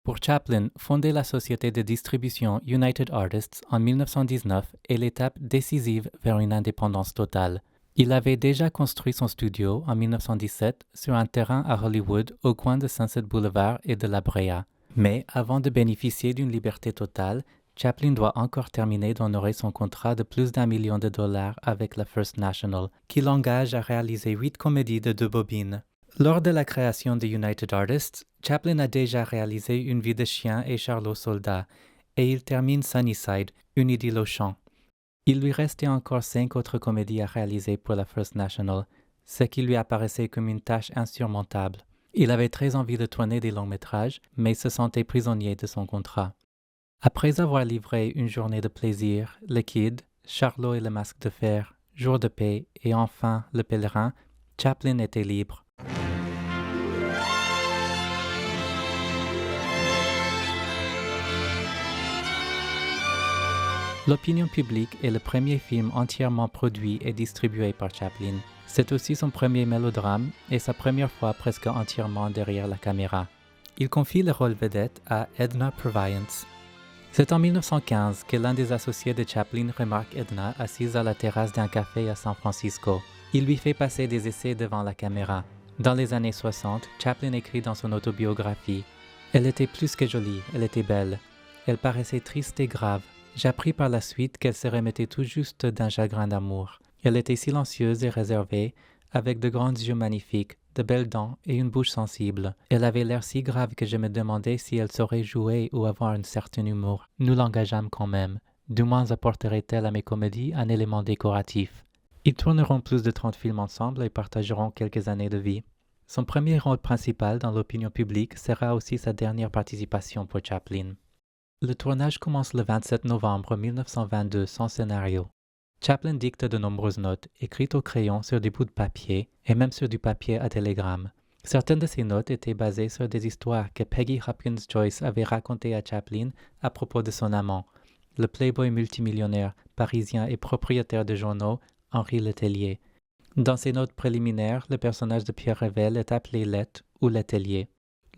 Pour Chaplin, fonder la société de distribution United Artists en 1919 est l'étape décisive vers une indépendance totale. Il avait déjà construit son studio en 1917 sur un terrain à Hollywood au coin de Sunset Boulevard et de La Brea. Mais avant de bénéficier d'une liberté totale, Chaplin doit encore terminer d'honorer son contrat de plus d'1 million de dollars avec la First National, qui l'engage à réaliser 8 comédies de 2 bobines. Lors de la création de United Artists, Chaplin a déjà réalisé Une vie de chien et Charlot Soldat, et il termine Sunnyside, une idylle au champ. Il lui restait encore 5 autres comédies à réaliser pour la First National, ce qui lui apparaissait comme une tâche insurmontable. Il avait très envie de tourner des longs-métrages, mais se sentait prisonnier de son contrat. Après avoir livré Une journée de plaisir, Le Kid, Charlot et le masque de fer, Jour de paix et enfin Le Pèlerin, Chaplin était libre. L'Opinion publique est le premier film entièrement produit et distribué par Chaplin. C'est aussi son premier mélodrame et sa première fois presque entièrement derrière la caméra. Il confie le rôle vedette à Edna Purviance. C'est en 1915 que l'un des associés de Chaplin remarque Edna assise à la terrasse d'un café à San Francisco. Il lui fait passer des essais devant la caméra. Dans les années 60, Chaplin écrit dans son autobiographie « Elle était plus que jolie, elle était belle. Elle paraissait triste et grave. J'appris par la suite qu'elle se remettait tout juste d'un chagrin d'amour. Elle était silencieuse et réservée, avec de grands yeux magnifiques, de belles dents et une bouche sensible. Elle avait l'air si grave que je me demandais si elle saurait jouer ou avoir un certain humour. Nous l'engageâmes quand même. Du moins apporterait-elle à mes comédies un élément décoratif. Ils tourneront plus de 30 films ensemble et partageront quelques années de vie. Son premier rôle principal dans l'opinion publique sera aussi sa dernière participation pour Chaplin. Le tournage commence le 27 novembre 1922 sans scénario. Chaplin dicte de nombreuses notes, écrites au crayon sur des bouts de papier et même sur du papier à télégramme. Certaines de ces notes étaient basées sur des histoires que Peggy Hopkins Joyce avait racontées à Chaplin à propos de son amant, le playboy multimillionnaire parisien et propriétaire de journaux Henri Letellier. Dans ces notes préliminaires, le personnage de Pierre Révell est appelé Let ou Letellier.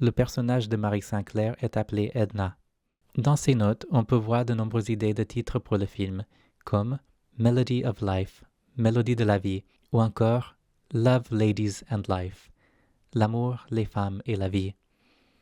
Le personnage de Marie Sinclair est appelé Edna. Dans ces notes, on peut voir de nombreuses idées de titres pour le film, comme Melody of Life, Mélodie de la vie, ou encore Love, Ladies and Life, L'amour, les femmes et la vie.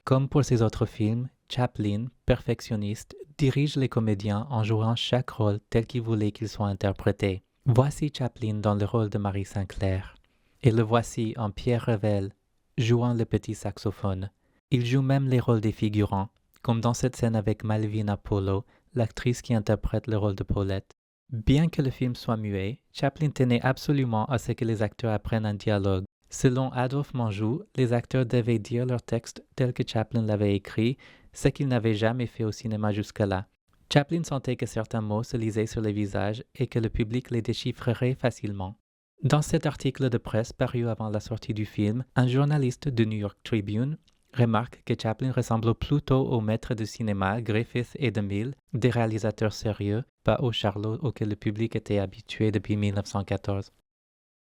Comme pour ses autres films, Chaplin, perfectionniste, dirige les comédiens en jouant chaque rôle tel qu'il voulait qu'il soit interprété. Voici Chaplin dans le rôle de Marie Sinclair, et le voici en Pierre Révell, jouant le petit saxophone. Il joue même les rôles des figurants, comme dans cette scène avec Malvina Polo, l'actrice qui interprète le rôle de Paulette. Bien que le film soit muet, Chaplin tenait absolument à ce que les acteurs apprennent un dialogue. Selon Adolphe Menjou, les acteurs devaient dire leur texte tel que Chaplin l'avait écrit, ce qu'ils n'avaient jamais fait au cinéma jusque-là. Chaplin sentait que certains mots se lisaient sur les visages et que le public les déchiffrerait facilement. Dans cet article de presse paru avant la sortie du film, un journaliste du New York Tribune remarque que Chaplin ressemble plutôt aux maîtres de cinéma Griffith et DeMille, des réalisateurs sérieux, pas au Charlot auquel le public était habitué depuis 1914.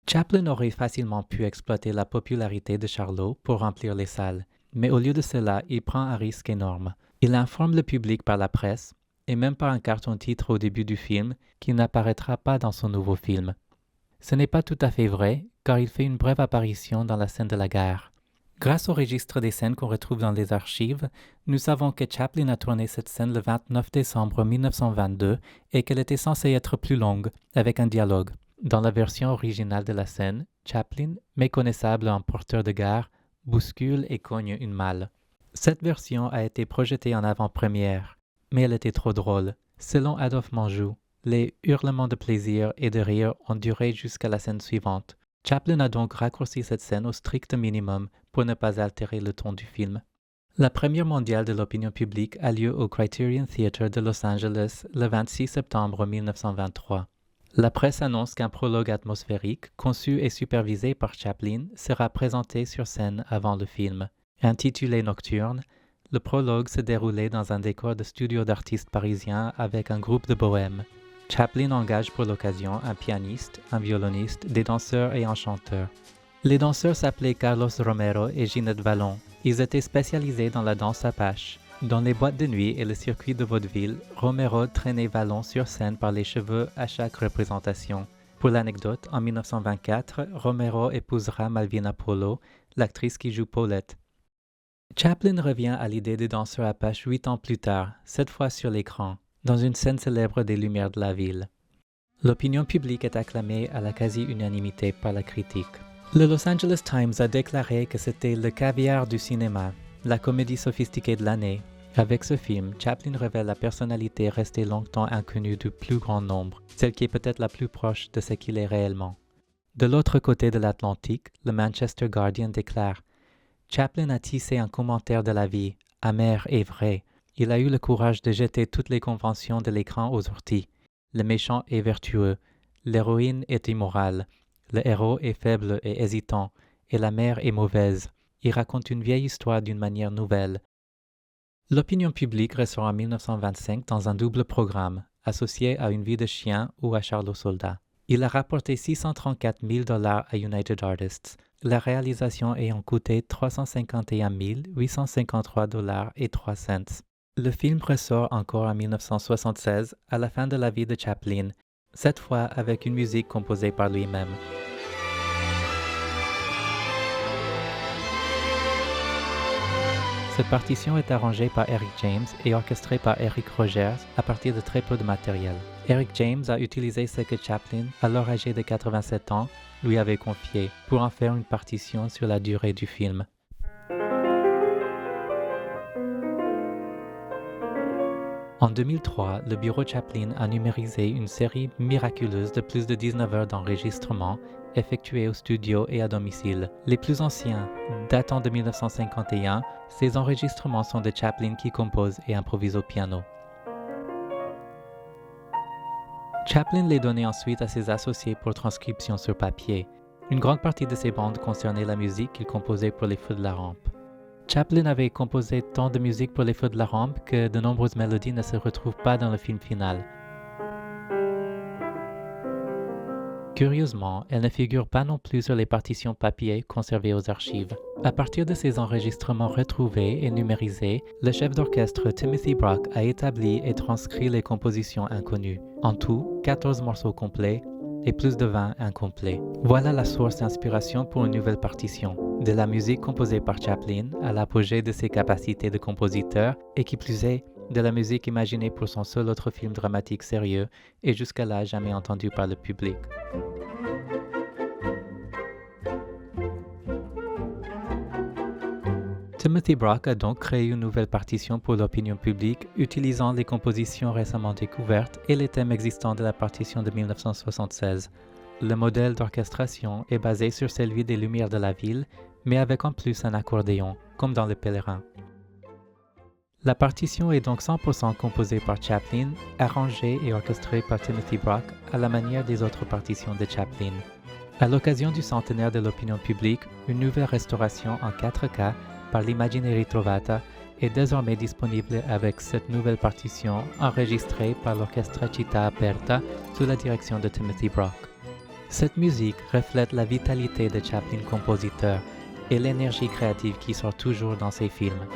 Chaplin aurait facilement pu exploiter la popularité de Charlot pour remplir les salles, mais au lieu de cela, il prend un risque énorme. Il informe le public par la presse, et même par un carton-titre au début du film, qu'il n'apparaîtra pas dans son nouveau film. Ce n'est pas tout à fait vrai, car il fait une brève apparition dans la scène de la gare. Grâce au registre des scènes qu'on retrouve dans les archives, nous savons que Chaplin a tourné cette scène le 29 décembre 1922 et qu'elle était censée être plus longue, avec un dialogue. Dans la version originale de la scène, Chaplin, méconnaissable en porteur de gare, bouscule et cogne une malle. Cette version a été projetée en avant-première, mais elle était trop drôle. Selon Adolphe Menjou, les hurlements de plaisir et de rire ont duré jusqu'à la scène suivante. Chaplin a donc raccourci cette scène au strict minimum pour ne pas altérer le ton du film. La première mondiale de l'opinion publique a lieu au Criterion Theatre de Los Angeles le 26 septembre 1923. La presse annonce qu'un prologue atmosphérique, conçu et supervisé par Chaplin, sera présenté sur scène avant le film. Intitulé Nocturne, le prologue se déroulait dans un décor de studio d'artistes parisiens avec un groupe de bohèmes. Chaplin engage pour l'occasion un pianiste, un violoniste, des danseurs et un chanteur. Les danseurs s'appelaient Carlos Romero et Ginette Vallon. Ils étaient spécialisés dans la danse apache. Dans les boîtes de nuit et le circuit de vaudeville, Romero traînait Vallon sur scène par les cheveux à chaque représentation. Pour l'anecdote, en 1924, Romero épousera Malvina Polo, l'actrice qui joue Paulette. Chaplin revient à l'idée de Danseur Apache 8 ans plus tard, cette fois sur l'écran, dans une scène célèbre des Lumières de la ville. L'opinion publique est acclamée à la quasi-unanimité par la critique. Le Los Angeles Times a déclaré que c'était le caviar du cinéma, la comédie sophistiquée de l'année. Avec ce film, Chaplin révèle la personnalité restée longtemps inconnue du plus grand nombre, celle qui est peut-être la plus proche de ce qu'il est réellement. De l'autre côté de l'Atlantique, le Manchester Guardian déclare « Chaplin a tissé un commentaire de la vie, amer et vrai. Il a eu le courage de jeter toutes les conventions de l'écran aux orties. Le méchant est vertueux, l'héroïne est immorale, le héros est faible et hésitant, et la mère est mauvaise. Il raconte une vieille histoire d'une manière nouvelle. » L'opinion publique ressort en 1925 dans un double programme, associé à Une vie de chien ou à Charles au soldat. Il a rapporté $634 000 à United Artists, la réalisation ayant coûté $351 853,03. Le film ressort encore en 1976, à la fin de la vie de Chaplin, cette fois avec une musique composée par lui-même. Cette partition est arrangée par Eric James et orchestrée par Eric Rogers à partir de très peu de matériel. Eric James a utilisé ce que Chaplin, alors âgé de 87 ans, lui avait confié pour en faire une partition sur la durée du film. En 2003, le bureau Chaplin a numérisé une série miraculeuse de plus de 19 heures d'enregistrement effectués au studio et à domicile. Les plus anciens, datant de 1951, ces enregistrements sont de Chaplin qui compose et improvise au piano. Chaplin les donnait ensuite à ses associés pour transcription sur papier. Une grande partie de ces bandes concernait la musique qu'il composait pour les Feux de la Rampe. Chaplin avait composé tant de musique pour les Feux de la Rampe que de nombreuses mélodies ne se retrouvent pas dans le film final. Curieusement, elles ne figurent pas non plus sur les partitions papier conservées aux archives. À partir de ces enregistrements retrouvés et numérisés, le chef d'orchestre Timothy Brock a établi et transcrit les compositions inconnues. En tout, 14 morceaux complets et plus de 20 incomplets. Voilà la source d'inspiration pour une nouvelle partition. De la musique composée par Chaplin à l'apogée de ses capacités de compositeur et qui plus est, de la musique imaginée pour son seul autre film dramatique sérieux et jusqu'à là jamais entendu par le public. Timothy Brock a donc créé une nouvelle partition pour l'opinion publique utilisant les compositions récemment découvertes et les thèmes existants de la partition de 1976. Le modèle d'orchestration est basé sur celui des Lumières de la ville, mais avec en plus un accordéon, comme dans Le Pèlerin. La partition est donc 100% composée par Chaplin, arrangée et orchestrée par Timothy Brock à la manière des autres partitions de Chaplin. À l'occasion du centenaire de l'opinion publique, une nouvelle restauration en 4K par l'Imaginerie Trovata est désormais disponible avec cette nouvelle partition enregistrée par l'orchestre Città Aperta sous la direction de Timothy Brock. Cette musique reflète la vitalité de Chaplin compositeur et l'énergie créative qui sort toujours dans ses films.